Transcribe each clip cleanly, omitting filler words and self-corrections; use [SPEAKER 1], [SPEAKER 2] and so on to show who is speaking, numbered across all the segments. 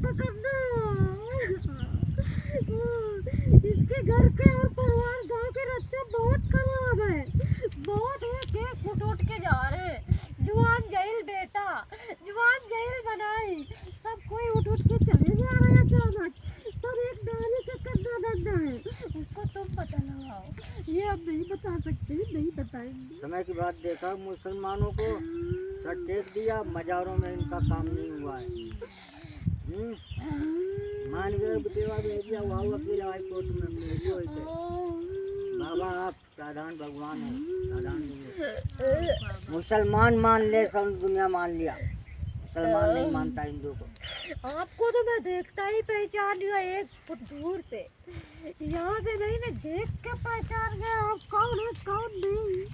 [SPEAKER 1] पकड़ना। इसके घर के और परिवार गांव के रक्षा बहुत खराब है, बहुत एक उठ उठ के जा रहे। जवान जेल बेटा, जवान जेल बनाई, सब कोई उठ उठ के चले जा रहे हैं अचानक। सब एक नारी के कन्ना धंधा है, उसको तुम पता लगाओ। ये अब नहीं बता सकते, नहीं बताएंगे।
[SPEAKER 2] समय की बात देखा, मुसलमानों को सर टेक दिया, मजारों में इनका काम नहीं हुआ है। मान गए देवा भेजिया हुआ वकील हाई कोर्ट में भेजियो इसे। बाबा आप साधारण भगवान हो, साधारण नहीं हो। मुसलमान मान ले, सब दुनिया मान लिया, मुसलमान नहीं मानता हिंदू को।
[SPEAKER 1] आपको तो मैं देखता ही पहचान लिया एक फुट दूर से, यहाँ से नहीं, मैं देख के पहचान गया आप कौन है कौन नहीं।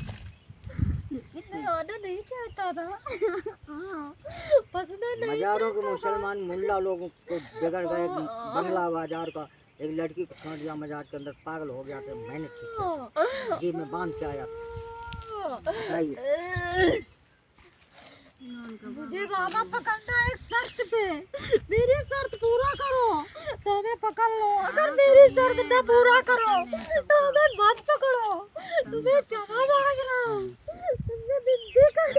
[SPEAKER 1] लेकिन मैं आना नहीं चाहता था। फंसना नहीं।
[SPEAKER 2] मजारों के मुसलमान मुल्ला लोगों को बिगड़ गए। बंगला बाजार का एक लड़की को छोड़ दिया मजार के अंदर, पागल हो गया था। मैंने ठीक किया, जी मैं बांध के आया था। बताइए।
[SPEAKER 1] मुझे बाबा पकड़ना एक शर्त पे, मेरी शर्त पूरा करो तो हमें पकड़ लो, अगर मेरी शर्त न पूरा करो तो हमें मत पकड़ो। तुम्हें क्षमा मांगना, तुमने विनती कर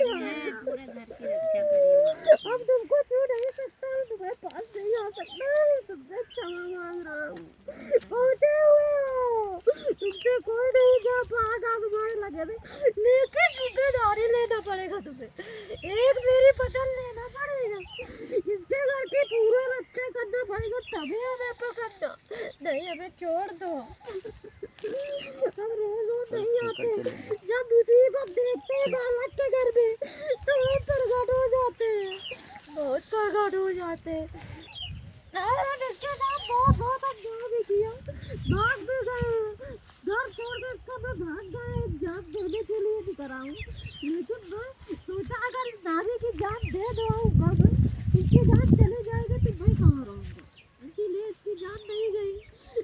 [SPEAKER 3] पूरे घर की रक्षा करिए।
[SPEAKER 1] अब तुमको छू नहीं सकता, तुम्हारे पास नहीं आ सकता, तुमसे क्षमा मांग रहा हूँ। पहुँचे हुए हो, तुमसे कोई नहीं जा पाएगा तुम्हारे लगे में, लेकिन जिम्मेदारी लेना पड़ेगा तुम्हें। एक मेरी पसंद लेना पड़ेगा, इसके घर की पूरा रक्षा करना पड़ेगा, तभी हमें पकड़ना, नहीं हमें छोड़ दो। हम रोज नहीं आते, जब मुसीबत देखते हैं बालक के घर में तो हम प्रकट हो जाते हैं, बहुत प्रकट हो जाते हैं। इसके साथ बहुत बहुत अन्याय भी किया, भाग भी गए, घर छोड़ के इसका मैं भाग गए जान देने के लिए भी कराऊं, लेकिन मैं सोचा अगर इस नारी की जान दे दूंगा, इसकी जान चले जाएगी तो मैं कहाँ रहूँगा, इसीलिए इसकी जान नहीं गई।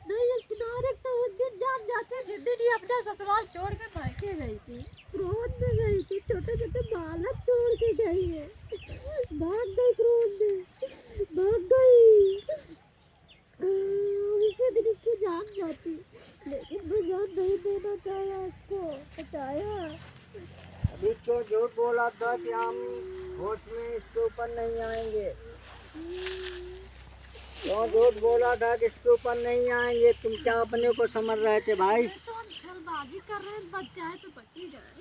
[SPEAKER 1] नहीं इसकी नारी तो उस दिन जान जाते जिस दिन ये अपना ससुराल छोड़ के मायके गई थी, क्रोध में गई थी, छोटे छोटे बालक छोड़ के गई है, भाग गई क्रोध में, भाग गई। उसी दिन इसकी जान जाती, लेकिन मैं जान नहीं देना चाहा, इसको बचाया।
[SPEAKER 2] अभी तो झूठ बोला था कि हम होश में इसके ऊपर नहीं आएंगे, तो झूठ बोला था कि इसके ऊपर नहीं आएंगे। तुम क्या अपने को समझ रहे थे भाई?
[SPEAKER 1] तो हम जल्दबाजी कर रहे हैं, बच जाए तो बच ही जाए,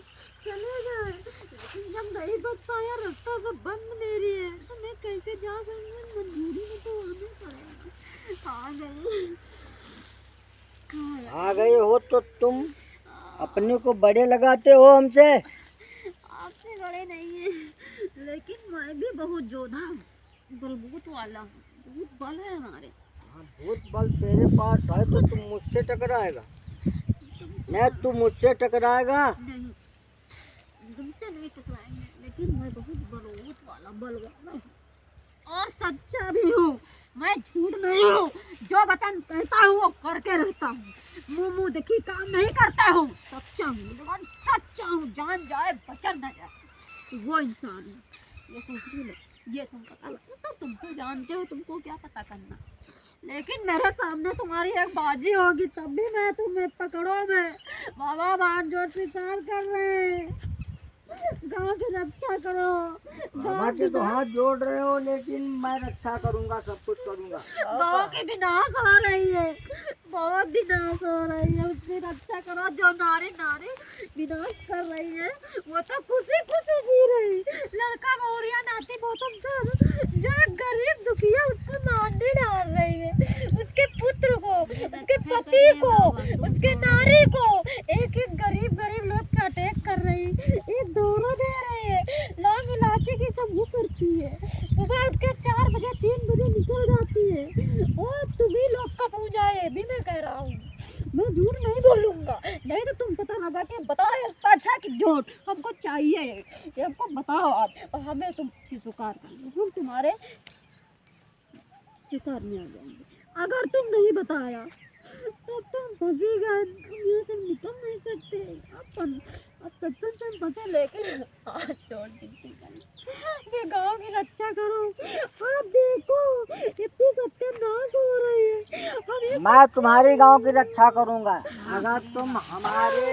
[SPEAKER 1] चले जाए, लेकिन जब नहीं बच पाया, रास्ता सब बंद मेरी है, तो मैं कैसे जा सकूँ, मजबूरी में तो आना पड़ेगा।
[SPEAKER 2] आ गए हो तो तुम अपने को बड़े लगाते हो हमसे।
[SPEAKER 1] आपसे बड़े नहीं है, लेकिन मैं भी बहुत जोधा हूँ, बलबूत वाला हूँ, बहुत बल है हमारे।
[SPEAKER 2] हाँ, बहुत बल तेरे पास है तो तुम मुझसे टकराएगा। मैं तू मुझसे टकराएगा
[SPEAKER 1] नहीं, तुमसे नहीं टकराएंगे, लेकिन मैं बहुत बलबूत वाला, बल वाला हूँ और सच्चा भी हूँ, मैं झूठ नहीं हूँ, जो वचन कहता हूँ वो करके रहता हूँ, मुँह देखी काम नहीं करता हूँ, सच्चा हूँ, लेकिन सच्चा हूँ, जान जाए बचन न जाए, वो इंसान है। ये सोच भी लो, ये तुम पता लगा तो तुम तो जानते हो, तुमको क्या पता करना, लेकिन मेरे सामने तुम्हारी एक बाजी होगी तब भी मैं तुम्हें पकड़ो। मैं बाबा बात जो स्वीकार कर रहे हैं, गाँव की रक्षा करो।
[SPEAKER 2] बाबा के तो हाथ जोड़ रहे हो, लेकिन मैं रक्षा करूंगा, सब कुछ करूंगा।
[SPEAKER 1] गाँव की विनाश हो रही है, बहुत विनाश हो रही है, उसकी रक्षा करो। जो नारी विनाश कर रही है वो तो खुशी खुशी जी रही, लड़का मोरिया नाती बोतम सब, जो एक गरीब दुखिया उसको मारने डाल रही है, उसके पुत्र को, उसके पति को, उसके नारी को, एक एक गरीब लोग का अटैक कर रही, एक दौरा दे रही है, लौंग इलायची की सब वो करती है, सुबह उठ के 4 बजे 3 बजे निकल जाती है, और तुम्ही लोग का पूजा है, भी मैं कह रहा हूँ, मैं झूठ नहीं बोलूँगा, नहीं तो तुम पता लगा के बताओ अच्छा कि झूठ, हमको चाहिए ये हमको बताओ आप, और हमें तुम स्वीकार कर लो, हम तुम्हारे स्वीकार में आ जाएंगे। अगर तुम नहीं बताया तो तुम फंसी गए, से निकल नहीं सकते, अपन अब सत्संग से बचे लेकिन आज छोड़ दीजिए ये गाँव की रक्षा करो। आप देखो इतनी सत्यानाश हो रही है। अब ये
[SPEAKER 2] मैं तुम्हारी गांव की रक्षा करूंगा। अगर तुम हमारे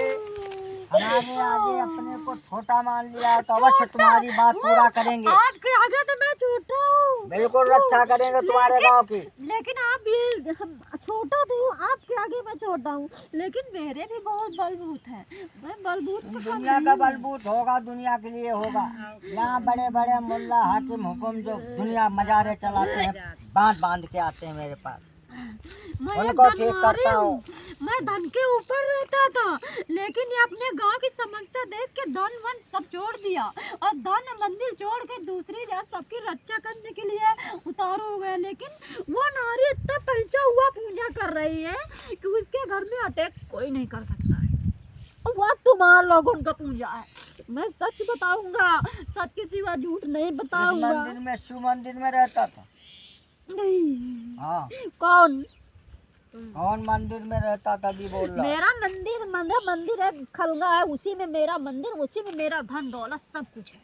[SPEAKER 2] आगे अपने को छोटा मान लिया है तो अवश्य तुम्हारी बात पूरा करेंगे।
[SPEAKER 1] आपके आगे तो मैं छोटा हूँ,
[SPEAKER 2] बिल्कुल रक्षा करेंगे तुम्हारे गांव की।
[SPEAKER 1] लेकिन आप ये छोटा तो हूँ, आपके आगे मैं छोटा हूँ, लेकिन मेरे भी बहुत बलबूत है। मैं बलबूत तो कम
[SPEAKER 2] दुनिया
[SPEAKER 1] नहीं
[SPEAKER 2] का
[SPEAKER 1] हूँ।
[SPEAKER 2] बलबूत होगा, दुनिया के लिए होगा। यहाँ बड़े बड़े मुल्ला हाकिम हुकुम जो दुनिया मजारे चलाते हैं, बांध बांध के आते हैं मेरे पास।
[SPEAKER 1] मैं एक
[SPEAKER 2] उनको ठीक
[SPEAKER 1] धनवारी
[SPEAKER 2] करता
[SPEAKER 1] हूँ।
[SPEAKER 2] हूँ।
[SPEAKER 1] मैं धन के ऊपर रहता था, लेकिन ये अपने गांव की समस्या देख के धन वन सब छोड़ दिया और धन मंदिर छोड़ के दूसरी जात सबकी रक्षा करने के लिए उतारू हो गया। लेकिन वो नारी इतना पलचा हुआ पूजा कर रही है कि उसके घर में अटैक कोई नहीं कर सकता है। वो तुम्हारे लोगों का पूजा है। मैं सच बताऊंगा, सच के सिवा झूठ नहीं
[SPEAKER 2] इस
[SPEAKER 1] बताऊंगा।
[SPEAKER 2] मंदिर में, शिव मंदिर में रहता था।
[SPEAKER 1] नहीं।
[SPEAKER 2] हाँ,
[SPEAKER 1] कौन?
[SPEAKER 2] कौन मंदिर में रहता था भी बोल रहा।
[SPEAKER 1] मेरा मंदिर है, खलगा है, उसी में मेरा मंदिर, उसी में मेरा धन दौलत सब कुछ है।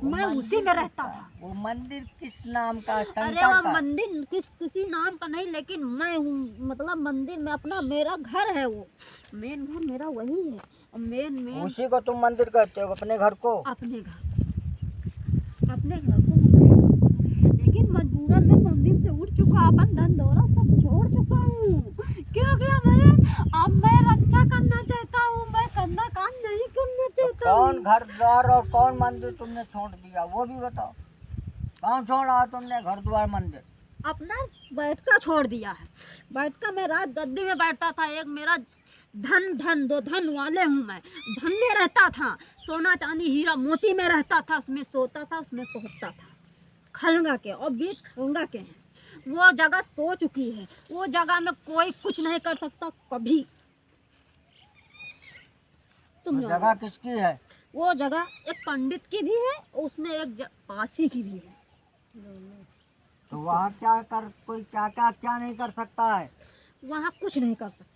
[SPEAKER 1] मैं उसी में रहता था।
[SPEAKER 2] वो मंदिर किस नाम का?
[SPEAKER 1] अरे
[SPEAKER 2] शंकर
[SPEAKER 1] वो
[SPEAKER 2] का?
[SPEAKER 1] मंदिर किसी नाम का नहीं, लेकिन मैं हूँ, मतलब मंदिर में अपना मेरा घर है। वो मेन घर मेरा वही है। और मेन
[SPEAKER 2] उसी को तुम मंदिर कहते हो, अपने घर को?
[SPEAKER 1] अपने घर को। लेकिन मजबूरन में मंदिर से उठ चुका, अपन धन दौलत सब छोड़ चुका हूँ, क्योंकि अब मैं रक्षा करना चाहता हूँ। मैं गंदा काम नहीं करना चाहता हूँ।
[SPEAKER 2] कौन घर द्वार और कौन मंदिर तुमने छोड़ दिया वो भी बताओ। कौन छोड़ा तुमने घर द्वार मंदिर?
[SPEAKER 1] अपना बैठका छोड़ दिया है। बैठका में रात गद्दी में बैठता था। एक मेरा दो धन वाले हूँ मैं। धन में रहता था, सोना चांदी हीरा मोती में रहता था, उसमें सोता था, उसमें पहुँचता था। खलंगा के और बीच खलंगा के हैं। वो जगह सो चुकी है, वो जगह में कोई कुछ नहीं कर सकता कभी। तुम
[SPEAKER 2] वो जगह किसकी है?
[SPEAKER 1] वो जगह एक पंडित की भी है, उसमें एक पासी की भी है।
[SPEAKER 2] तो वहाँ कोई क्या नहीं कर सकता है?
[SPEAKER 1] वहाँ कुछ नहीं कर सकता।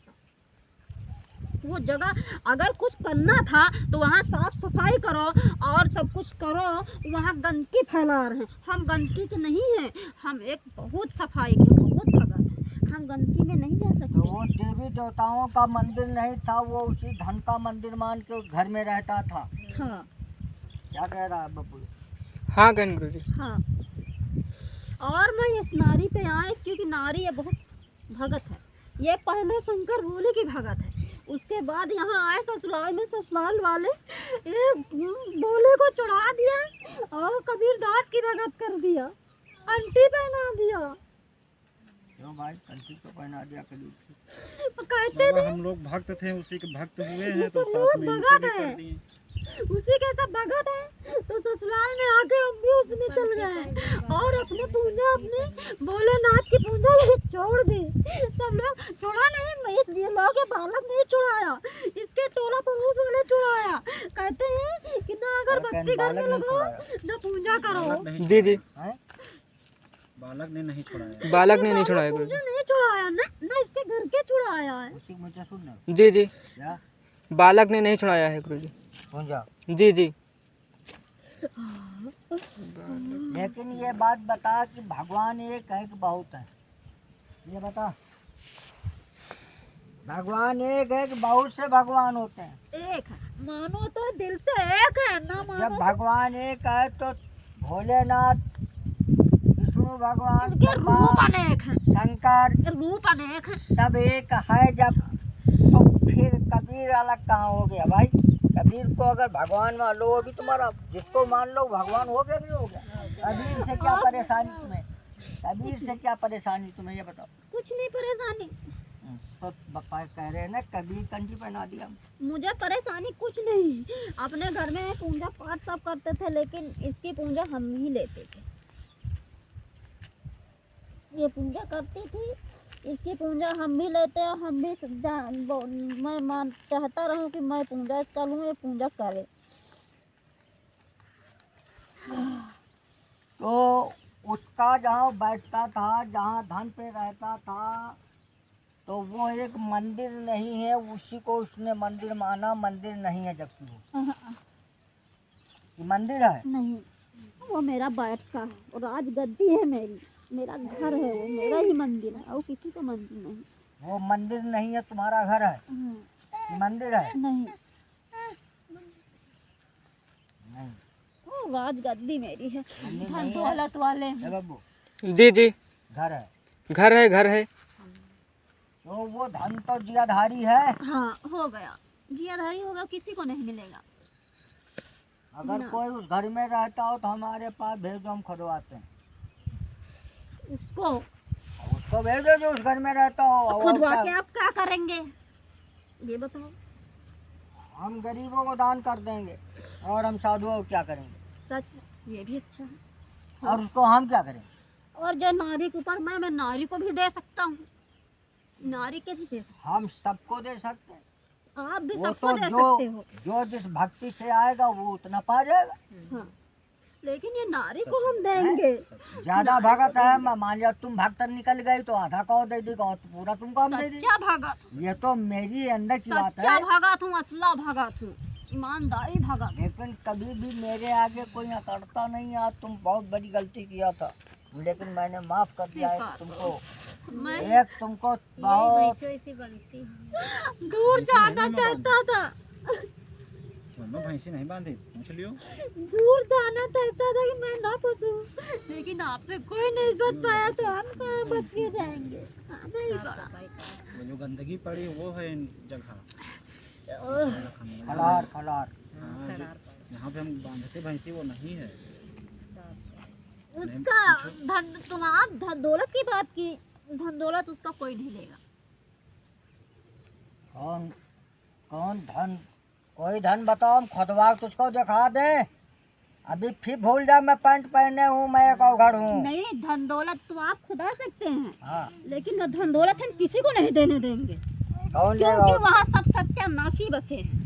[SPEAKER 1] वो जगह अगर कुछ करना था तो वहाँ साफ सफाई करो और सब कुछ करो। वहाँ गंदगी फैला रहे हैं। हम गंदगी के नहीं हैं, हम एक बहुत सफाई के बहुत भगत हैं। हम गंदगी में नहीं जा सकते।
[SPEAKER 2] तो वो देवी देवताओं का मंदिर नहीं था, वो उसी धन का मंदिर मान के उस घर में रहता था।
[SPEAKER 1] हाँ।
[SPEAKER 2] क्या कह रहा है बब्बू?
[SPEAKER 4] हाँ गुरु जी।
[SPEAKER 1] हाँ। और मैं इस नारी पे आए क्योंकि नारी ये बहुत भगत है। ये पहले शंकर भोले की भगत है, उसके बाद यहाँ आए ससुराल में, ससुराल वाले ये भोले को चढ़ा दिया और कबीर दास की भगत कर दिया, अंटी पहना दिया।
[SPEAKER 2] क्यों भाई कंठी तो पहना दिया कबीर?
[SPEAKER 1] कहते थे
[SPEAKER 4] हम लोग भक्त थे, उसी के भक्त हुए हैं तो
[SPEAKER 1] सब
[SPEAKER 4] साथ
[SPEAKER 1] लोग
[SPEAKER 4] में इनको
[SPEAKER 1] भगत
[SPEAKER 4] भी
[SPEAKER 1] हैं।
[SPEAKER 4] कर दिए।
[SPEAKER 1] उसी के सब भगत है तो ससुराल में आके हम भी उसमें चल गए और अपने पूजा, अपने भोलेनाथ की पूजा छोड़ दी। सब लोग छोड़ा नहीं, ये लोग बालक नहीं छुड़ाया, इसके टोला पड़ोस वाले छुड़ाया। कहते हैं कि ना अगर भक्ति करने लगो ना पूजा करो।
[SPEAKER 4] जी जी,
[SPEAKER 2] हैं?
[SPEAKER 4] बालक ने नहीं छुड़ाया। बालक ने नहीं छुड़ाया गुरु
[SPEAKER 1] पूजा नहीं छुड़ाया ना इसके घर के छुड़ाया है।
[SPEAKER 2] उसी मुझे सुनना
[SPEAKER 4] जी। जी जी,
[SPEAKER 2] क्या?
[SPEAKER 4] बालक ने नहीं छुड़ाया है गुरु जी।
[SPEAKER 2] पूजा।
[SPEAKER 4] जी जी।
[SPEAKER 2] लेकिन ये बात बता कि भगवान एक है कि बहुत है? ये बता, भगवान एक है कि बहुत से भगवान होते हैं?
[SPEAKER 1] एक है, मानो तो दिल से एक है, ना
[SPEAKER 2] जब
[SPEAKER 1] मानो
[SPEAKER 2] भगवान एक है तो भोलेनाथ, विष्णु भगवान,
[SPEAKER 1] उनके रूप
[SPEAKER 2] ब्रह्मा,
[SPEAKER 1] अनेक है,
[SPEAKER 2] शंकर
[SPEAKER 1] रूप अनेक है।
[SPEAKER 2] सब एक है। जब तो फिर कबीर अलग कहाँ हो गया भाई? कबीर को अगर भगवान मान लो, वो भी तुम्हारा, जिसको मान लो भगवान हो गया, नहीं हो गया? कबीर से क्या परेशानी तुम्हें? कबीर से क्या परेशानी तुम्हें, ये बताओ।
[SPEAKER 1] कुछ नहीं परेशानी,
[SPEAKER 2] तो बप्पा कह रहे हैं ना कबीर कंठी पहना दिया।
[SPEAKER 1] मुझे परेशानी कुछ नहीं। अपने घर में पूजा पाठ सब करते थे, लेकिन इसकी पूजा हम ही लेते थे। ये पूजा करती थी, इसकी पूजा हम भी लेते हैं। हम भी मैं चाहता रहूं कि मैं पूजा करूं, ये पूजा करे।
[SPEAKER 2] तो उसका जहाँ बैठता था, जहाँ धन पे रहता था, तो वो एक मंदिर नहीं है, उसी को उसने मंदिर माना। मंदिर नहीं है जबकि वो ये मंदिर है।
[SPEAKER 1] नहीं, वो मेरा बैठ का है और राजगद्दी है मेरी, मेरा घर है, वो मेरा ही मंदिर है और किसी का मंदिर नहीं।
[SPEAKER 2] वो मंदिर नहीं है, तुम्हारा घर है। ये मंदिर है।
[SPEAKER 1] नहीं,
[SPEAKER 2] नहीं,
[SPEAKER 1] वो राजगद्दी मेरी है,
[SPEAKER 2] मंदिर
[SPEAKER 1] धन
[SPEAKER 2] नहीं है।
[SPEAKER 1] दौलत वाले
[SPEAKER 2] ए
[SPEAKER 1] हैं।
[SPEAKER 2] बाबू,
[SPEAKER 4] जी जी,
[SPEAKER 2] घर है।
[SPEAKER 4] घर है, घर है।
[SPEAKER 2] तो वो धन तो जियाधारी है।
[SPEAKER 1] हाँ, हो गया, जियाधारी होगा, किसी को नहीं मिलेगा।
[SPEAKER 2] अगर
[SPEAKER 1] ना।
[SPEAKER 2] कोई उस घर में रहता हो तो हमारे पास भेजो, हम खुदवाते हैं।
[SPEAKER 1] उसको
[SPEAKER 2] उसको भेजो जो उस घर में रहता हो। और
[SPEAKER 1] खुदवा
[SPEAKER 2] क्या-
[SPEAKER 1] के आप क्या करेंगे ये बताओ।
[SPEAKER 2] हम गरीबों को दान कर देंगे और हम साधुओं को क्या करेंगे?
[SPEAKER 1] सच है, ये भी अच्छा है।
[SPEAKER 2] और उसको हम क्या करेंगे?
[SPEAKER 1] और जो नारी के ऊपर मैं नारी को भी दे सकता हूँ, नारी के भी दे सकता
[SPEAKER 2] हम सबको दे सकते हैं।
[SPEAKER 1] हूँ, आप भी
[SPEAKER 2] वो
[SPEAKER 1] सबको
[SPEAKER 2] तो
[SPEAKER 1] दे
[SPEAKER 2] जो
[SPEAKER 1] सकते हो।
[SPEAKER 2] जो जिस भक्ति से आएगा वो उतना पा जाएगा।
[SPEAKER 1] हाँ, लेकिन ये नारी को हम देंगे।
[SPEAKER 2] ज्यादा भगत है, मान लिया तुम भक्त निकल गई तो आधा कौ दे देगा और तो पूरा तुमको हम दे देंगे।
[SPEAKER 1] सच्चा भगत,
[SPEAKER 2] ये तो मेरी अंदर की बात
[SPEAKER 1] सच्चा
[SPEAKER 2] है।
[SPEAKER 1] भगत हूँ, असला भगत हूँ, ईमानदारी भगत।
[SPEAKER 2] लेकिन कभी भी मेरे आगे कोई अकड़ता नहीं। आज तुम बहुत बड़ी गलती किया था, लेकिन मैंने माफ कर दिया है तुमको।
[SPEAKER 1] मैं
[SPEAKER 2] एक तुमको बहुत
[SPEAKER 3] ऐसी बनती है।
[SPEAKER 1] दूर जाना चाहता था,
[SPEAKER 4] मम्मा भैंसी नहीं बांधी, पूछ लियो।
[SPEAKER 1] दूर जाना चाहता था कि मैं ना फंसूं, लेकिन आपसे कोई नहीं बच पाया तो हम कहाँ बच के जाएंगे। आना ही पड़ा।
[SPEAKER 4] वो जो गंदगी पड़ी वो है इन जगह।
[SPEAKER 2] खलार खलार।
[SPEAKER 4] हाँ, यहाँ पे हम बांधते भैंसी वो नहीं है।
[SPEAKER 1] उसका धन, तुम आप धन दौलत की बात की, धन दौलत उसका कोई नहीं लेगा।
[SPEAKER 2] कौन कौन धन? कोई धन बताओ, हम खुदवा के तुझको दिखा दे। अभी फिर भूल जा मैं पैंट पहने हूँ, मैं एक अवघड़ हूँ।
[SPEAKER 1] नहीं, धन दौलत तो आप खुदा सकते हैं,
[SPEAKER 2] हाँ,
[SPEAKER 1] लेकिन वो धन दौलत हम किसी को नहीं देने देंगे,
[SPEAKER 2] कौन
[SPEAKER 1] क्योंकि
[SPEAKER 2] लेगा?
[SPEAKER 1] वहाँ सब सत्यानाशी बसे हैं,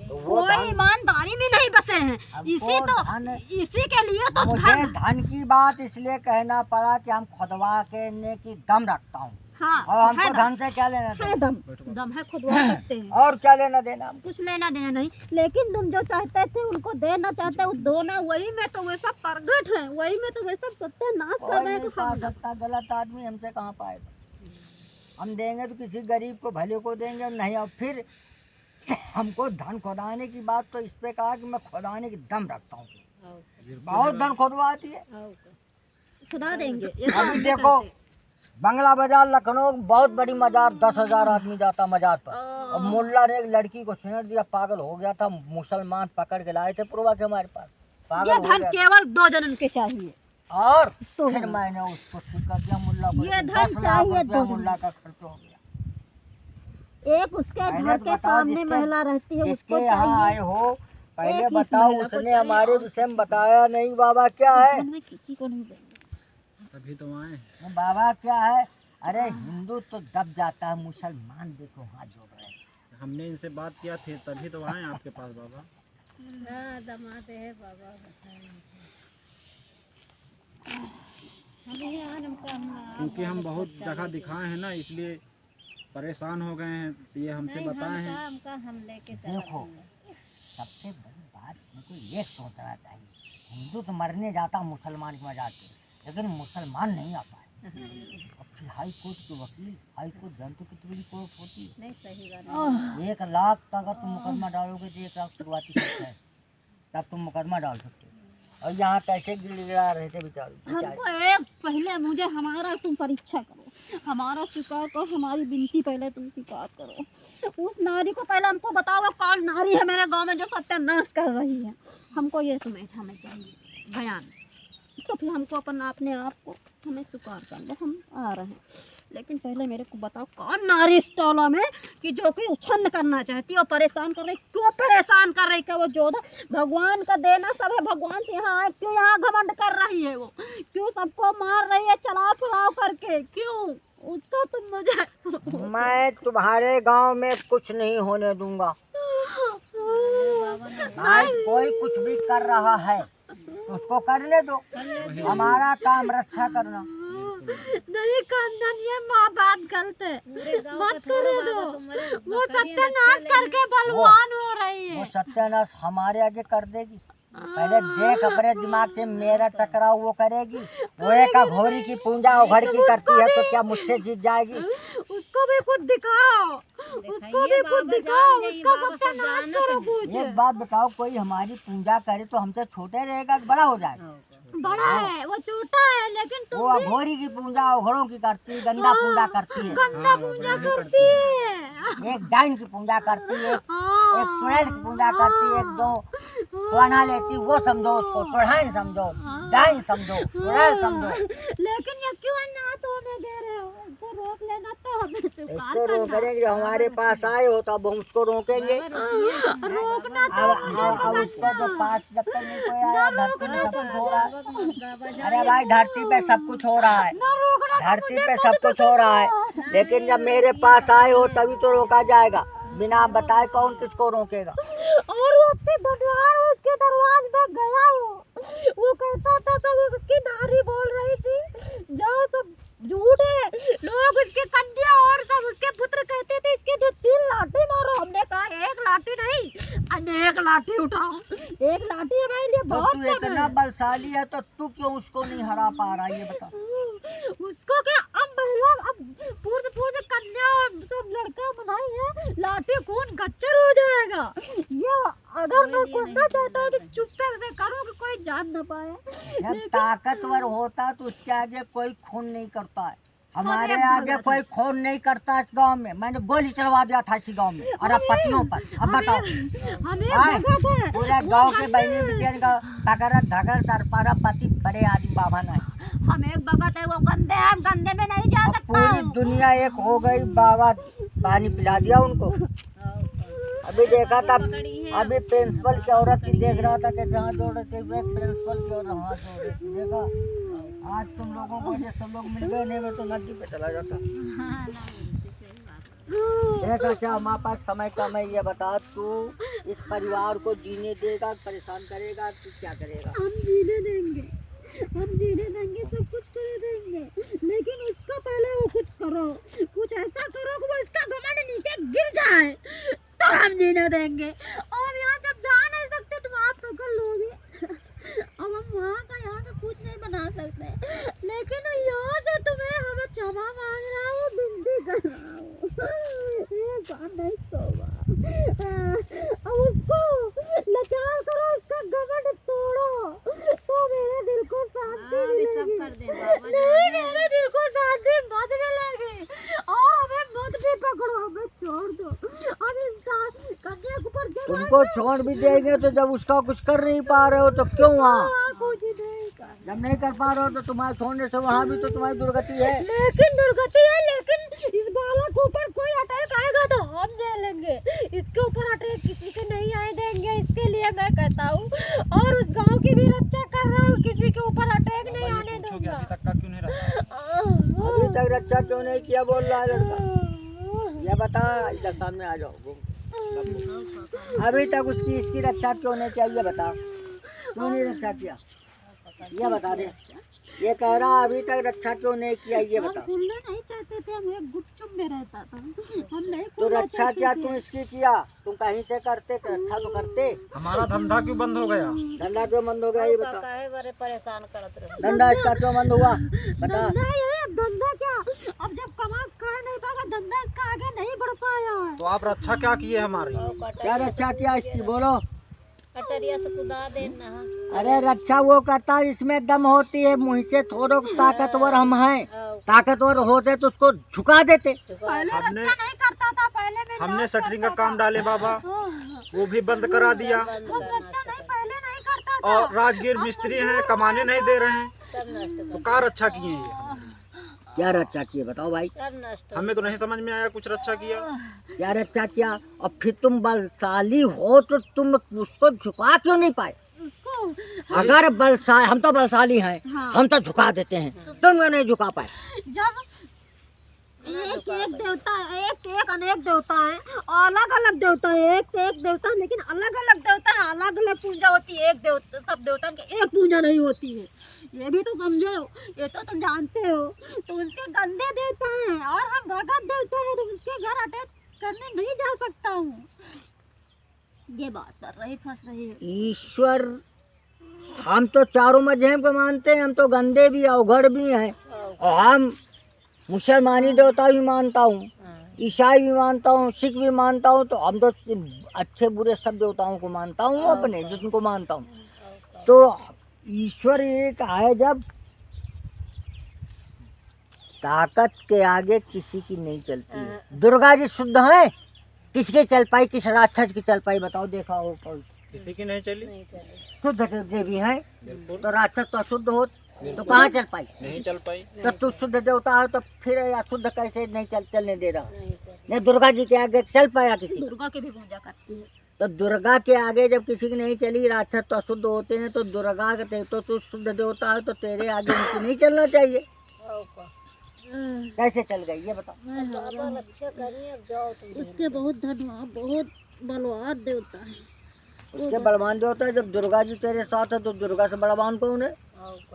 [SPEAKER 2] तो वो
[SPEAKER 1] कोई
[SPEAKER 2] धन
[SPEAKER 1] ईमानदारी में नहीं बसे हैं।
[SPEAKER 2] हमको धन-
[SPEAKER 1] इसी के लिए तो
[SPEAKER 2] मुझे
[SPEAKER 1] धन।
[SPEAKER 2] धन की बात इसलिए कहना पड़ा कि हम खुदवा के की दम रखता हूँ।
[SPEAKER 1] हाँ,
[SPEAKER 2] और हमको
[SPEAKER 1] है
[SPEAKER 2] धन से क्या लेना
[SPEAKER 1] है
[SPEAKER 2] देना?
[SPEAKER 1] दम, दम है, खुदवा सकते हैं,
[SPEAKER 2] और क्या लेना देना?
[SPEAKER 1] कुछ लेना देना नहीं। लेकिन तुम जो चाहते थे उनको देना चाहते हो, दो ना, वही में तो वे सब प्रगट है, वही में तो वे सब सत्यानाश कर
[SPEAKER 2] कोई
[SPEAKER 1] रहे हैं।
[SPEAKER 2] नहीं
[SPEAKER 1] तो
[SPEAKER 2] पा
[SPEAKER 1] हम
[SPEAKER 2] सकता, गलत आदमी हमसे कहाँ पाएगा? हम देंगे तो किसी गरीब को भले को देंगे, और नहीं। और फिर हमको धन खुदाने की बात तो इस पे कहा कि मैं खुदाने की दम रखता हूँ। बहुत धन खुदवाती है।
[SPEAKER 1] खुदा देंगे। ये तो
[SPEAKER 2] अभी
[SPEAKER 1] हमने
[SPEAKER 2] देखो
[SPEAKER 1] करते।
[SPEAKER 2] बंगला बाजार लखनऊ बहुत बड़ी मजार, 10,000 आदमी जाता मजार पर। और मुल्ला ने एक लड़की को छेड़ दिया, पागल हो गया था। मुसलमान पकड़ के लाए थे पुरवा के हमारे पास, पागल
[SPEAKER 1] ये
[SPEAKER 2] हो
[SPEAKER 1] धन
[SPEAKER 2] गया।
[SPEAKER 1] केवल 2 जनन के चाहिए।
[SPEAKER 2] और
[SPEAKER 1] तो
[SPEAKER 2] फिर मैंने उसको सिक्का दिया मुल्ला को,
[SPEAKER 1] ये
[SPEAKER 2] 10
[SPEAKER 1] धन
[SPEAKER 2] लाख
[SPEAKER 1] चाहिए
[SPEAKER 2] रुपया
[SPEAKER 1] 2
[SPEAKER 2] मुल्ला का खर्च हो गया।
[SPEAKER 1] एक उसके
[SPEAKER 2] पहले
[SPEAKER 1] घर
[SPEAKER 2] तो
[SPEAKER 1] के
[SPEAKER 2] बताओ
[SPEAKER 1] सामने
[SPEAKER 2] जिसके-
[SPEAKER 1] महिला रहती है, उसको
[SPEAKER 2] जिसके यहाँ आए
[SPEAKER 1] चाहिए।
[SPEAKER 2] हो पहले
[SPEAKER 1] एक इस
[SPEAKER 2] बताओ,
[SPEAKER 1] महिला को
[SPEAKER 2] उसने
[SPEAKER 1] चाहिए
[SPEAKER 2] हमारे
[SPEAKER 1] और
[SPEAKER 2] विषय में बताया नहीं बाबा क्या है?
[SPEAKER 1] हमने किसी को नहीं देंगे।
[SPEAKER 4] तभी तो आए।
[SPEAKER 2] वो बाबा क्या है? अरे हिंदू तो दब जाता है, मुसलमान देखो हाथ जोड़ रहे हैं।
[SPEAKER 4] हमने इनसे बात किया थे तभी तो आए आपके पास बाबा।
[SPEAKER 3] हाँ, दमाद है बाबा बताएं। हम यहाँ
[SPEAKER 4] क्योंकि हम बहुत जगह दिखाए हैं ना, इसलिए परेशान हो गए हैं, तो ये हमसे बताए हैं।
[SPEAKER 3] हम लेके
[SPEAKER 2] देखो सबसे बड़ी बात हमको ये सोचना चाहिए, हिंदू तो मरने जाता मुसलमान की मजाक पे, लेकिन मुसलमान नहीं आ पाए। और फिर हाई कोर्ट के वकील, हाई कोर्ट जानते हो कितनी बड़ी कोर्ट होती है?
[SPEAKER 3] नहीं, सही बात
[SPEAKER 2] 1 लाख का अगर तुम मुकदमा डालोगे तो 1 लाख शुरुआती खर्च है, तब तुम मुकदमा डाल सकते हो। और यहाँ कैसे गिड़गिड़ा रहे थे बेचारे।
[SPEAKER 1] हमको एक पहले मुझे हमारा तुम परीक्षा करो, हमारा स्वीकार करो, हमारी विनती पहले तुम स्वीकार करो। उस नारी को पहले हमको बताओ कौन नारी है मेरे गांव में जो सत्यानाश कर रही है, हमको ये तुम्हें हमें चाहिए बयान। तो फिर हमको अपने आप को हमें स्वीकार कर लो, हम आ रहे हैं। लेकिन पहले मेरे को बताओ कौन नारी इस टोला में कि जो कि उछन्न करना चाहती है और परेशान कर रही, क्यों परेशान कर रही? क्या वो जोधा भगवान का देना सब है, भगवान से यहाँ आए, क्यों यहाँ घमंड कर रही है? वो क्यों सबको मार रही है चलाओ फिराओ करके, क्यों? उसका तुम मुझे
[SPEAKER 2] मैं तुम्हारे गांव में कुछ नहीं होने दूंगा। आज कोई कुछ भी कर रहा है तो उसको कर ले दो, हमारा काम रक्षा करना।
[SPEAKER 1] नहीं कंदन, ये माँ बात गलत है,
[SPEAKER 3] पूरे गांव
[SPEAKER 1] मत
[SPEAKER 3] का थोड़ा
[SPEAKER 1] करे
[SPEAKER 3] बाबा
[SPEAKER 1] दो।
[SPEAKER 3] तुम्हारे
[SPEAKER 1] वो
[SPEAKER 3] बकरियां
[SPEAKER 1] सत्यानाश
[SPEAKER 3] रखा
[SPEAKER 1] करके बलवान हो रही
[SPEAKER 2] वो
[SPEAKER 1] है।
[SPEAKER 2] सत्यानाश हमारे आगे कर देगी। पहले देख अपने दिमाग से, मेरा टकराव वो करेगी। वो एक घोरी की पूंजा उघड़ की करती है तो क्या मुझसे जीत जाएगी?
[SPEAKER 1] उसको भी कुछ दिखाओ, उसको भी कुछ दिखाओ, उसका सत्यानाश करो कुछ।
[SPEAKER 2] एक बात बताओ, कोई हमारी पूजा करे तो हमसे छोटे रहेगा कि बड़ा हो जाएगा?
[SPEAKER 1] बड़ा है, वो छोटा है, लेकिन तुम
[SPEAKER 2] वो घोरी की पूजा उघड़ों की करती है, गंदा पूजा करती है,
[SPEAKER 1] गंदा पूजा करती है।
[SPEAKER 2] एक डाइन की पूजा करती है,
[SPEAKER 1] हाँ,
[SPEAKER 2] एक चुड़ैल की पूजा करती है, एक दो सोना लेती, वो समझो उसको चुड़ैल समझो, डाइन समझो, चुड़ैल समझो।
[SPEAKER 1] लेकिन ये क्यों अनाथ होने दे रहे हो? इसको रोक लेना तो हमें स्वीकार
[SPEAKER 2] इसको
[SPEAKER 1] करना।
[SPEAKER 2] रोकेंगे, जो हमारे पास आए हो तो अब हम उसको रोकेंगे।
[SPEAKER 1] रोकना
[SPEAKER 2] अब उसको तो पास जब तक नहीं कोई आया, धरती में सब कुछ हो रहा है।
[SPEAKER 3] बाबा
[SPEAKER 2] अरे भाई, धरती पे सब कुछ हो रहा है,
[SPEAKER 1] ना रोकना।
[SPEAKER 2] धरती पे सब कुछ हो रहा है, लेकिन जब मेरे पास आए हो तभी तो रोका जाएगा। बिना बताए कौन किसको रोकेगा?
[SPEAKER 1] और वो अपने भगवान उसके दरवाजे पे गया वो कहता था सब उसकी नारी बोल रही थी, जो सब झूठ है, लोग उसके कन्या और सब उसके पुत्र कहते थे इसके जो 3 लाठी मारो। हमने कहा एक लाठी नहीं, अनेक लाठी उठाओ, एक लाठी हमारे लिए
[SPEAKER 2] तो
[SPEAKER 1] बहुत
[SPEAKER 2] तू
[SPEAKER 1] कम
[SPEAKER 2] इतना
[SPEAKER 1] है।
[SPEAKER 2] बलशाली है तो तू क्यों उसको नहीं हरा पा रहा, ये बता।
[SPEAKER 1] उसको क्या, अब महिला, अब पूर्ण कन्या और सब लड़का बनाई है, लाठी खून गच्चर हो जाएगा। ये अगर मैं करना चाहता हूँ तो चुपके से करो कि कोई जान न पाए।
[SPEAKER 2] जब ताकतवर होता तो उसके आगे कोई खून नहीं करता है, हमारे आगे कोई खून नहीं करता। इस गांव में मैंने गोली चलवा दिया था इसी गांव में, और अब पतियों पर। अब बताओ,
[SPEAKER 1] हमें
[SPEAKER 2] हाँ,
[SPEAKER 1] भगत है।
[SPEAKER 2] पूरे गांव के बहनी बिटियन का पकड़ धकड़ कर पारा पति बड़े आदमी बाबा नहीं।
[SPEAKER 1] हम एक भगत है, वो गंदे हैं, हम गंदे में नहीं जा
[SPEAKER 2] अब
[SPEAKER 1] सकता।
[SPEAKER 2] पूरी दुनिया एक हो गई, बाबा पानी पिला दिया उनको। अभी देखा था, अभी प्रिंसिपल की औरत की देख रहा था कि जहाँ जोड़ रहे थे, प्रिंसिपल की औरत हाथ जोड़ रही थी। देखा, आज तुम लोगों को ये सब लोग मिल गए, नहीं मैं तो नदी पे चला जाता। देखा क्या हमारे पास समय कम है, ये बता तू इस परिवार को जीने देगा, परेशान करेगा, तू क्या करेगा?
[SPEAKER 1] हम जीने देंगे, हम जीने देंगे, सब कुछ कर देंगे, लेकिन उसका पहले वो कुछ करो, कुछ ऐसा करो कि वो इसका घमंड नीचे गिर जाए, तो हम जीने देंगे। और यहाँ से जा नहीं सकते, तुम आप पकड़ लोगे। अब हम वहाँ का यहाँ से कुछ नहीं बना सकते, लेकिन यहाँ से तुम्हें हमें क्षमा मांग रहा हूँ, विनती कर रहा हूँ। ये बात नहीं सोवा। अब उसको लाचार करो, उसका घमंड तोड़ो, तो मेरे दिल को शांति मिलेगी। नहीं, मेरे दिल को शांति मत मिलेगी। और हमें मत भी पकड़ो, हमें छोड़ दो। अब इंसान कन्या के ऊपर जब
[SPEAKER 2] तुमको छोड़ भी देंगे तो जब उसका कुछ कर नहीं पा रहे हो तो क्यों वहाँ?
[SPEAKER 1] कुछ नहीं कर,
[SPEAKER 2] जब नहीं कर पा रहे हो तो तुम्हारे छोड़ने से वहाँ भी तो तुम्हारी दुर्गति है।
[SPEAKER 1] लेकिन दुर्गति है, लेकिन इस बालक के ऊपर कोई अटैक आएगा तो हम झेलेंगे। इसके ऊपर अटैक किसी के नहीं आए देंगे, इसके लिए मैं कहता हूँ। और उस गांव की भी रक्षा कर रहा हूँ, किसी के ऊपर अटैक नहीं आने दूंगा।
[SPEAKER 4] अभी तक का क्यों नहीं रखा?
[SPEAKER 2] अभी तक रक्षा क्यों नहीं किया, बोल रहा है लड़का। ये बता, इधर सामने आ जाओ। अभी तक उसकी इसकी रक्षा क्यों नहीं किया, ये बता। क्यों नहीं रक्षा किया, ये बता दे। ये कह रहा अभी तक रक्षा क्यों नहीं किया, ये बता।
[SPEAKER 1] हम खुलना नहीं चाहते थे, हम एक गुपचुप में रहता था, हम नहीं
[SPEAKER 2] तो
[SPEAKER 1] खुलना
[SPEAKER 2] रक्षा
[SPEAKER 1] चाहते
[SPEAKER 2] क्या
[SPEAKER 1] थे।
[SPEAKER 2] तुम इसकी किया? तुम कहीं से करते तो रक्षा तो करते।
[SPEAKER 4] हमारा धंधा क्यों बंद हो गया?
[SPEAKER 2] धंधा क्यों बंद हो गया, ये बता।
[SPEAKER 3] काहे बड़े परेशान करत रहे।
[SPEAKER 2] धंधा इसका क्यों बंद हुआ, बता।
[SPEAKER 1] धंधा ये, धंधा क्या, अब जब कमा कर नहीं पाएगा, धंधा इसका आगे नहीं बढ़ पाया है।
[SPEAKER 4] तो आप रक्षा क्या किए हमारी?
[SPEAKER 2] क्या रक्षा किया इसकी, बोलो।
[SPEAKER 3] कटरिया से कुदा देना।
[SPEAKER 2] अरे रक्षा वो करता है जिसमें दम होती है, मुँह से थोड़ो ताकतवर हम हैं, ताकतवर होते तो उसको झुका देते।
[SPEAKER 1] पहले
[SPEAKER 4] हमने-
[SPEAKER 1] रक्षा नहीं करता था, पहले मेरे
[SPEAKER 4] हमने
[SPEAKER 1] बाप
[SPEAKER 4] शटरिंग का
[SPEAKER 1] करता
[SPEAKER 4] काम डाले बाबा,
[SPEAKER 1] था।
[SPEAKER 4] वो भी बंद करा दिया।
[SPEAKER 1] हम रक्षा नहीं, पहले नहीं करता था।
[SPEAKER 4] और राजगीर मिस्त्री हैं, कमाने नहीं दे रहे हैं,
[SPEAKER 3] सब नष्ट
[SPEAKER 4] तो क्या रक्षा किए ये?
[SPEAKER 2] क्या रक्षा किए बताओ भाई,
[SPEAKER 3] सब नष्ट।
[SPEAKER 4] हमें तो नहीं समझ में आया कुछ रक्षा किया।
[SPEAKER 2] क्या रक्षा किया? और फिर तुम बलशाली हो तो तुम उसको झुका क्यों नहीं पाए?
[SPEAKER 1] उसको
[SPEAKER 2] अगर बलशाली, हम तो बलशाली हैं,
[SPEAKER 1] हाँ।
[SPEAKER 2] हम तो झुका देते हैं, तुम क्यों नहीं झुका पाए?
[SPEAKER 1] जब एक एक देवता, एक एक अनेक देवता है, अलग अलग देवता है, एक से एक देवता है, लेकिन अलग अलग देवता है, अलग अलग पूजा होती है। एक देवता, सब देवता की एक पूजा नहीं होती है, ये भी तो समझो, ये तो तुम जानते हो। तो उसके गंदे देवता हैं और हम भगत देवता हैं, तो उसके घर अटैक करने नहीं जा सकता हूँ। ये बात कर रही, फंस रही है।
[SPEAKER 2] ईश्वर, हम तो चारों मजहब को मानते हैं, हम तो गंदे भी अवघड़ भी हैं, और हम मुसलमानी देवता भी मानता हूँ, ईसाई भी मानता हूँ, सिख भी मानता हूँ, तो हम तो अच्छे बुरे सब देवताओं को मानता हूँ, अपने जिनको मानता हूँ। तो ईश्वर एक है, जब ताकत के आगे किसी की नहीं चलती है। दुर्गा जी शुद्ध है, किसके चल पाई, किस राक्षस की चल पाई, बताओ, देखा हो
[SPEAKER 4] किसी की नहीं चली।
[SPEAKER 2] शुद्ध देवी है, तो राक्षस तो अशुद्ध हो, तो कहाँ चल पाई,
[SPEAKER 4] नहीं चल पाई।
[SPEAKER 2] तो तू शुद्ध देवता है, तो फिर अशुद्ध कैसे नहीं चलने दे रहा। नहीं दुर्गा जी के आगे चल पाया किसी,
[SPEAKER 1] दुर्गा की भी पूजा करती है।
[SPEAKER 2] तो दुर्गा के आगे जब किसी की नहीं चली, राक्षस तो अशुद्ध होते हैं, तो दुर्गा के तो तू शुद्ध देवता है, तो तेरे आगे उनकी नहीं चलना चाहिए, कैसे चल गई ये बताओ।
[SPEAKER 3] अच्छा करिए, अब जाओ तुम।
[SPEAKER 1] उसके बहुत धनवान, बहुत बलवान देवता है।
[SPEAKER 2] उसके बलवान देवता है, जब दुर्गा जी तेरे साथ है, तो दुर्गा से बलवान कौन है।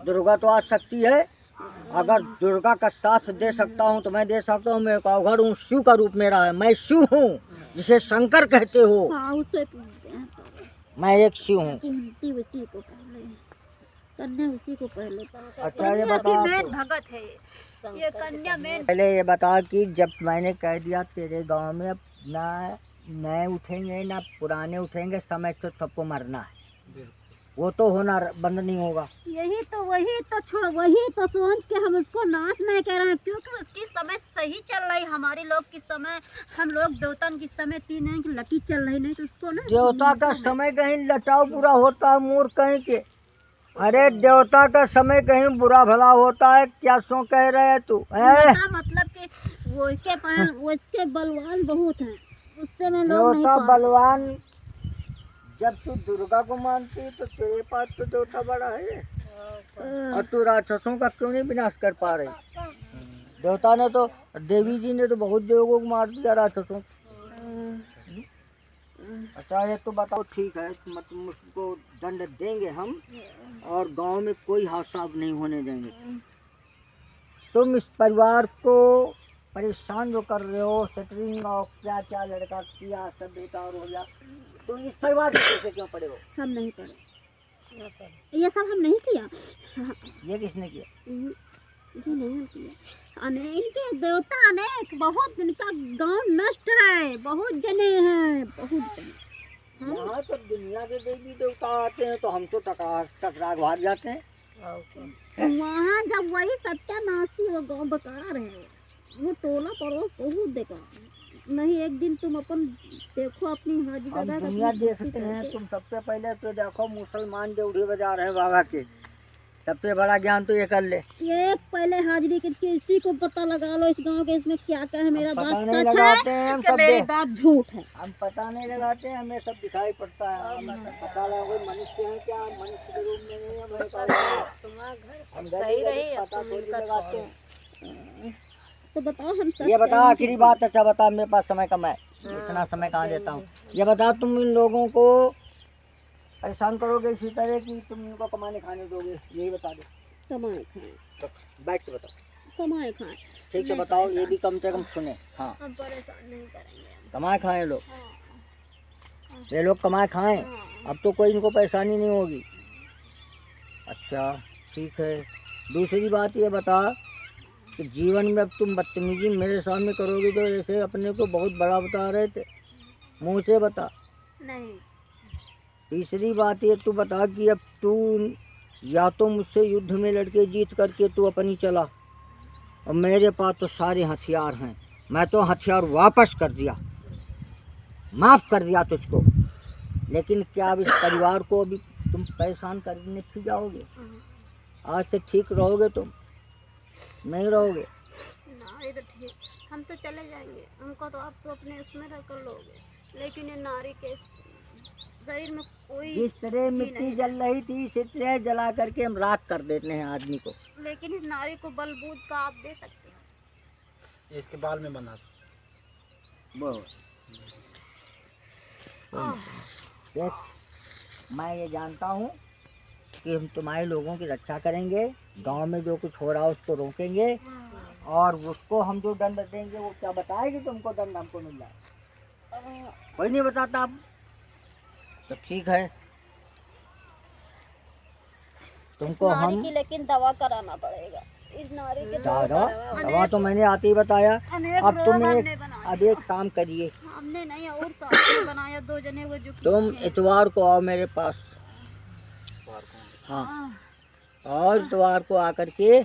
[SPEAKER 2] दुर्गा तो आज शक्ति है, अगर दुर्गा का साथ दे सकता हूँ तो मैं दे सकता हूँ। मैं एक अवघड़ हूँ, शिव का रूप मेरा है, मैं शिव हूँ, जिसे शंकर कहते हो।
[SPEAKER 1] हाँ, उसे पूछते हैं,
[SPEAKER 2] मैं एक शिव हूँ।
[SPEAKER 1] कुंती उसी को पहले, कन्या उसी को पहले।
[SPEAKER 2] अच्छा ये बताओ,
[SPEAKER 1] भगत है ये कन्या मेन।
[SPEAKER 2] पहले ये बता कि जब मैंने कह दिया तेरे गांव में अब ना नए उठेंगे ना पुराने उठेंगे, समय तो सबको मरना है, वो तो होना बंद नहीं होगा।
[SPEAKER 1] यही तो, वही तो छोड़, वही तो सोच के हम उसको नाश नहीं कह रहे हैं, क्योंकि उसकी समय सही चल रही। हमारे लोग की समय, हम लोग देवतन की समय 3 दिन की लटी चल रही, नहीं तो उसको ना
[SPEAKER 2] देवता का समय कहीं लटाव बुरा होता है, मूर्ख कहीं के। अरे देवता का समय कहीं बुरा भला होता है, क्या सो कह रहे है तू है?
[SPEAKER 1] मतलब कि वो उसके बलवान बहुत हैं, उससे मैं लोग नहीं
[SPEAKER 2] देवता
[SPEAKER 1] पाते।
[SPEAKER 2] बलवान, जब तू दुर्गा को मानती है तो तेरे पास तो देवता बड़ा है, और तू राक्षसों का क्यों नहीं विनाश कर पा रही। देवता ने तो, देवी जी ने तो बहुत देवों को मार दिया, राक्षसों। अच्छा ये तो बताओ, ठीक है, मतलब उसको दंड देंगे हम, और गांव में कोई हादसा अब नहीं होने देंगे। तुम इस परिवार को परेशान जो कर रहे हो, सेटरिंग और क्या क्या लड़का किया, सब बेकार हो गया, तो इस परिवार के पीछे क्यों पड़े हो?
[SPEAKER 1] हम नहीं पड़े, ये सब हम नहीं किया।
[SPEAKER 2] ये किसने किया?
[SPEAKER 1] ये नहीं किया, इनके देवता अनेक, बहुत इनका गांव नष्ट है, बहुत जने हैं, बहुत जने।
[SPEAKER 2] यहाँ तो दुनिया के देवी देवता आते हैं तो हम तो टकरा भाग जाते हैं।
[SPEAKER 1] वहाँ जब वही सत्यानाशी, वो गांव बेकार है, वो टोला पड़ोस बहुत बेकार है। नहीं, एक दिन तुम अपन देखो अपनी हाजी
[SPEAKER 2] हम
[SPEAKER 1] जगह
[SPEAKER 2] दुनिया देखते हैं, तुम सबसे पहले तो देखो मुसलमान जो उड़ी बजा रहे हैं बाबा के, सबसे बड़ा ज्ञान तो ये कर ले।
[SPEAKER 1] एक पहले हाजिरी के किसी को पता लगा लो इस गांव के, इसमें क्या क्या है, मेरा बात
[SPEAKER 2] पता नहीं
[SPEAKER 1] सच
[SPEAKER 2] लगाते
[SPEAKER 1] है
[SPEAKER 2] हैं हम
[SPEAKER 1] कि
[SPEAKER 2] सब,
[SPEAKER 1] मेरी बात झूठ है।
[SPEAKER 2] हम पता नहीं लगाते हैं, हमें सब दिखाई पड़ता है, हमें सब पता लगा कोई मनुष्य है क्या, मनुष्य के रूप में नहीं है,
[SPEAKER 3] तुम्हारा घर
[SPEAKER 2] हम
[SPEAKER 3] सही रही, अब
[SPEAKER 2] पता
[SPEAKER 3] तुम
[SPEAKER 2] थोड़ी
[SPEAKER 3] इनका
[SPEAKER 2] लगाते
[SPEAKER 3] छोड़ो।
[SPEAKER 2] हैं।
[SPEAKER 1] तो बताओ हम सच
[SPEAKER 2] ये बता
[SPEAKER 1] कहें
[SPEAKER 2] आखिरी बात, अच्छा बता, मेरे पास समय कम है, इतना समय कहाँ देता हूँ। ये बता, तुम इन लोगों को परेशान करोगे इसी तरह कि तुम इनको कमाने खाने दोगे, यही बता दो।
[SPEAKER 1] कमाए खाए,
[SPEAKER 2] बैठ के बताओ,
[SPEAKER 1] कमाए खाए,
[SPEAKER 2] ठीक से बताओ, ये भी कम से कम सुने। हाँ,
[SPEAKER 1] हम परेशान नहीं करेंगे।
[SPEAKER 2] कमाए खाएं लोग, ये लोग कमाए खाएं, अब तो कोई इनको परेशानी नहीं होगी। अच्छा ठीक है, दूसरी बात ये बता कि जीवन में अब तुम बदतमीजी मेरे सामने करोगे तो जैसे अपने को बहुत बड़ा बता रहे थे, मुँह से बता।
[SPEAKER 1] नहीं,
[SPEAKER 2] तीसरी बात ये तू बता कि अब तू या तो मुझसे युद्ध में लड़के जीत करके तू अपनी चला, और मेरे पास तो सारे हथियार हैं, मैं तो हथियार वापस कर दिया, माफ़ कर दिया तुझको, लेकिन क्या अब इस परिवार को अभी तुम परेशान करने फिर जाओगे? आज से ठीक रहोगे तुम, नहीं रहोगे?
[SPEAKER 1] ना, ये तो ठीक, हम तो चले जाएंगे, हमको तो आप तो अपने उसमें रख कर लोगे, लेकिन ये नारी के शरीर में कोई,
[SPEAKER 2] जिस तरह मिट्टी जल रही थी इसी तरह जला करके हम राख कर देते हैं आदमी को।
[SPEAKER 1] लेकिन इस नारी को बलबूत का आप दे सकते
[SPEAKER 4] इसके बाल में बना
[SPEAKER 2] बहुत देख, मैं ये जानता हूँ कि हम तुम्हारे लोगों की रक्षा करेंगे, गांव में जो कुछ हो रहा है उसको रोकेंगे, और उसको हम जो दंड देंगे वो क्या बताएगी तुमको दंड हमको मिल रहा है? कोई नहीं बताता अब। तो ठीक है, तुमको
[SPEAKER 3] नारी
[SPEAKER 2] हम
[SPEAKER 3] की लेकिन दवा कराना पड़ेगा। इस नारी के
[SPEAKER 2] दवा तो मैंने आते ही बताया। अब तुम अब एक काम करिए,
[SPEAKER 3] हमने नहीं और साथ बनाया, 2 जने वो जो
[SPEAKER 2] तुम इतवार को आओ मेरे पास। हाँ, और इतवार को आकर के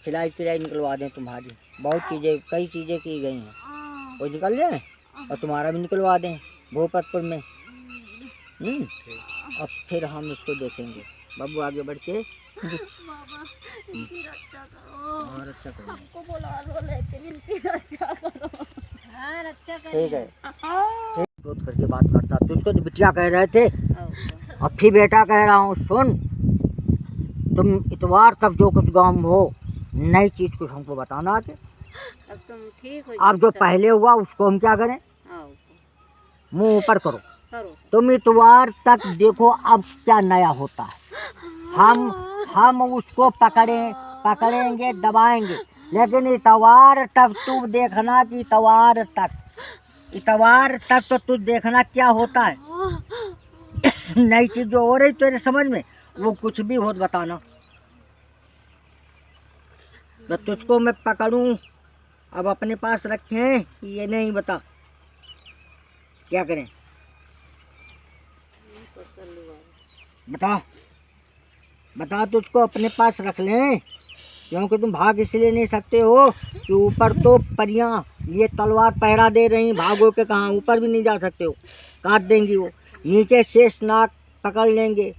[SPEAKER 2] सिलाई सिलाई निकलवा दें तुम्हारी। बहुत चीज़ें, कई चीज़ें की गई हैं, वो निकल जाए और तुम्हारा भी निकलवा दें भोपतपुर में। अब फिर हम इसको देखेंगे। बाबू आगे बढ़ के
[SPEAKER 3] बाबा इनकी रक्षा करो,
[SPEAKER 2] और अच्छा करेंगे।
[SPEAKER 3] हमको बुला लो लेकिन इनकी रक्षा करो। हाँ रक्षा करो।
[SPEAKER 2] ठीक है, क्रोध करके बात करता। तुझको तो बिटिया कह रहे थे, अब फिर बेटा कह रहा हूँ। सुन, तुम इतवार तक जो कुछ गाँव में हो, नई चीज कुछ हमको बताना आके।
[SPEAKER 3] अब तुम ठीक हो
[SPEAKER 2] अब जो पहले हुआ उसको हम क्या करें? मुंह ऊपर करो। तुम इतवार तक देखो अब क्या नया होता है। हम उसको पकड़ेंगे, दबाएंगे, लेकिन इतवार तक तू देखना कि इतवार तक तो तू देखना क्या होता है। नई चीज जो हो रही तेरे समझ में, वो कुछ भी हो बताना। तो तुझको मैं पकड़ूं, अब अपने पास रखें, ये नहीं बता क्या करें? बता तुझको अपने पास रख लें, क्योंकि तुम भाग इसलिए नहीं सकते हो कि ऊपर तो परियां ये तलवार पहरा दे रही, भागो के कहाँ ऊपर भी नहीं जा सकते हो, काट देंगी वो। नीचे शेषनाग पकड़ लेंगे।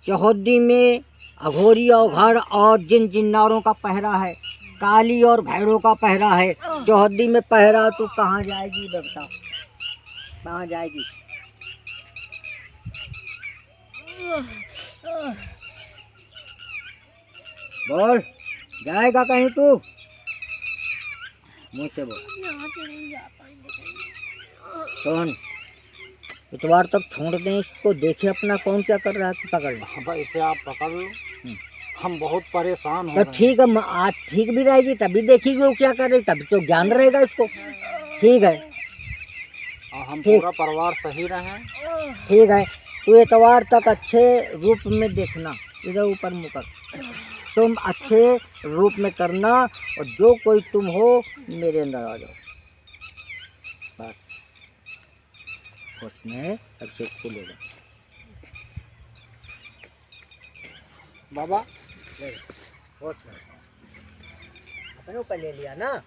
[SPEAKER 2] चौहद्दी में अघोरी और घर और जिन जिन्नारों का पहरा है, काली और भैरों का पहरा है। चौहद्दी में पहरा, तो कहाँ जाएगी बता, कहाँ जाएगी? बोल, जाएगा कहीं तू? मुझसे बोल। सुन, इतवार तक छोड़ दें इसको, देखे अपना कौन क्या कर रहा है, पकड़ ले।
[SPEAKER 4] हाँ भाई, इसे आप पकड़ लो, हम बहुत परेशान हो
[SPEAKER 2] तो
[SPEAKER 4] रहे
[SPEAKER 2] ठीक है, आज ठीक भी रहेगी तभी देखेगी वो क्या कर रही, तभी तो ज्ञान रहेगा इसको। ठीक है,
[SPEAKER 4] और हम पूरा परिवार सही रहे।
[SPEAKER 2] ठीक है, तू इतवार तक अच्छे रूप में देखना, इधर ऊपर मुँह कर, तुम अच्छे रूप में करना, और जो कोई तुम हो मेरे अंदर आ जाओ बस। उसमें अभिषेक को ले लो
[SPEAKER 4] बाबा।
[SPEAKER 2] अपने ऊपर ले लिया ना।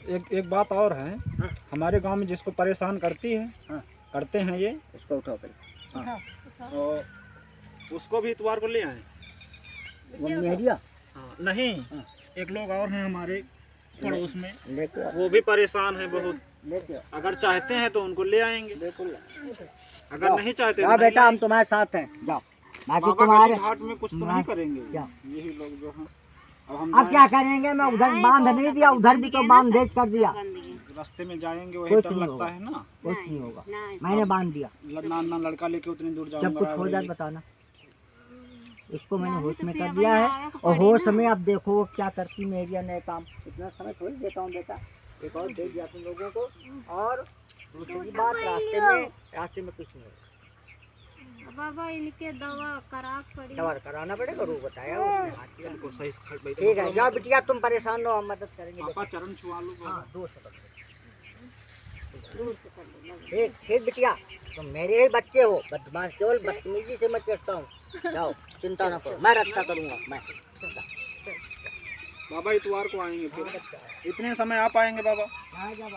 [SPEAKER 4] एक बात और है,
[SPEAKER 2] हाँ।
[SPEAKER 4] हमारे गांव में जिसको परेशान करती है,
[SPEAKER 2] हाँ।
[SPEAKER 4] करते हैं ये,
[SPEAKER 2] इसको उठाओ पहले।
[SPEAKER 4] हाँ। तो उसको भी इतवार को ले आए।
[SPEAKER 2] वो मेहरिया?
[SPEAKER 4] हाँ, नहीं,
[SPEAKER 2] हाँ।
[SPEAKER 4] एक लोग और हैं हमारे पड़ोस में,
[SPEAKER 2] लेके आओ,
[SPEAKER 4] वो भी परेशान है बहुत।
[SPEAKER 2] लेके आओ,
[SPEAKER 4] अगर चाहते हैं तो उनको ले आएंगे,
[SPEAKER 2] बिल्कुल।
[SPEAKER 4] अगर नहीं चाहते
[SPEAKER 2] जाओ
[SPEAKER 4] तो नहीं
[SPEAKER 2] बेटा, हम
[SPEAKER 4] लाएंगे।
[SPEAKER 2] तुम्हारे साथ हैं, जाओ। बाकी
[SPEAKER 4] बाबा
[SPEAKER 2] तुम्हारे
[SPEAKER 4] गली घाट में कुछ तो नहीं करेंगे
[SPEAKER 2] क्या?
[SPEAKER 4] यही लोग जो हैं। अब हम
[SPEAKER 2] अब क्या करेंगे? मैं उधर बांध नहीं दिया, उधर भी तो बांध भेज कर दिया।
[SPEAKER 4] रास्ते में जाएंगे, वही
[SPEAKER 2] कुछ
[SPEAKER 4] डर
[SPEAKER 2] नहीं
[SPEAKER 4] लगता
[SPEAKER 2] होगा।
[SPEAKER 4] है ना।
[SPEAKER 2] कुछ नहीं होगा, मैंने बांध दिया।
[SPEAKER 4] ना लड़का लेके उतनी दूर
[SPEAKER 2] जब
[SPEAKER 4] जाऊंगा।
[SPEAKER 2] कुछ हो जाए बताना। इसको मैंने होश में कर दिया है, और होश में अब देखो वो क्या करती मेरी नए काम। इतना समय थोड़ी देता हूँ बेटा, एक और दे दिया तुम लोगों को। और दूसरी बात, रास्ते में कुछ नहीं होगा।
[SPEAKER 3] बाबा इनके दवा करा पड़ी।
[SPEAKER 2] दवा कराना पड़ेगा, रू बताया उसने, हाथ किया।
[SPEAKER 4] इनको सही से खड़ बैठे।
[SPEAKER 2] ठीक है, जाओ बिटिया, तुम परेशान हो, हम मदद करेंगे।
[SPEAKER 4] पापा चरण छुआ लो बाबा।
[SPEAKER 2] हाँ, दूर से कर लो। ठीक ठीक बिटिया, तुम मेरे ही बच्चे हो, बदमाश केवल बदतमीजी से मैं चिढ़ता हूँ। जाओ, चिंता ना करो, मैं रक्षा करूँगा। मैं
[SPEAKER 4] बाबा इतवार को आएंगे फिर। इतने समय आप आएंगे बाबा?
[SPEAKER 2] हाँ, जब